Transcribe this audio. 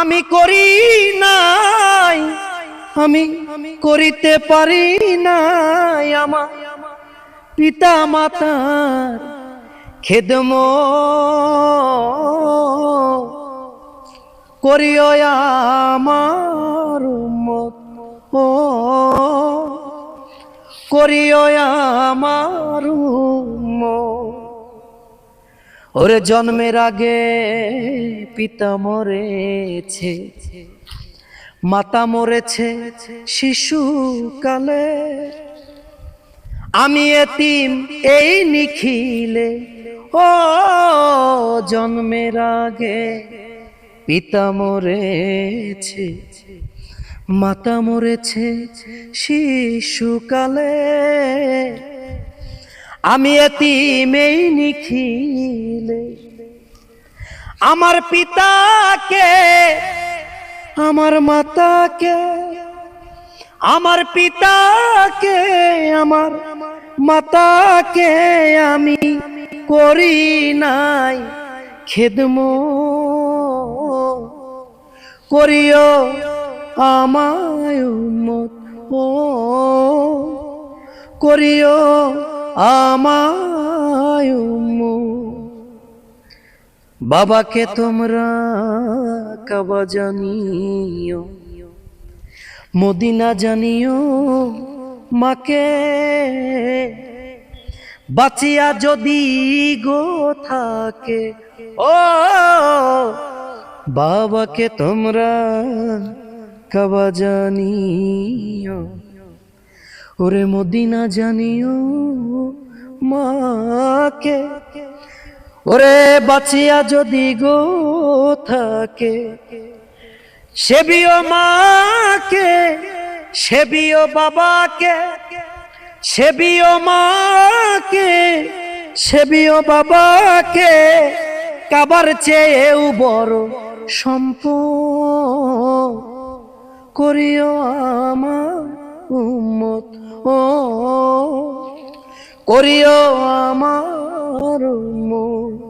আমি করি নাই, আমি করিতে পারি নাই আমার পিতা মাতার খেদমত। করিও আমার উম্মত, ও করিও আমার উম্মত। ওরে জন্মের আগে পিতা মরেছে, মাতা মরেছে শিশুকালে। আমি এতিম এই নিখিলে, ও জন্মের আগে পিতা মরেছে, মাতা মরেছে শিশুকালে। আমি এতিম এই নিখিলে। আমার পিতাকে, আমার মাতাকে, আমার পিতাকে, আমার মাতাকে আমি করি নাই খেদমত। করিও আমায় উম্মত, ও করিও আমায় উম্মত। বাবাকে তোমরা কাবা জানিও, মদিনা জানিও, মাকে বাঁচিয়া যদি গো থাকে। ও বাবাকে তোমরা কাবা জানিও, ওরে মদিনা জানিও, মাকে ওরে বাঁচিয়া যদি গো থাকে। সেবিও মাকে, সেবিও বাবাকে, সেবিও মাকে, সেবিও বাবাকে, কাবার চেয়েও বড় সম্পদ। করিও আমার উম্মত, ও করিও আমার উম্মত।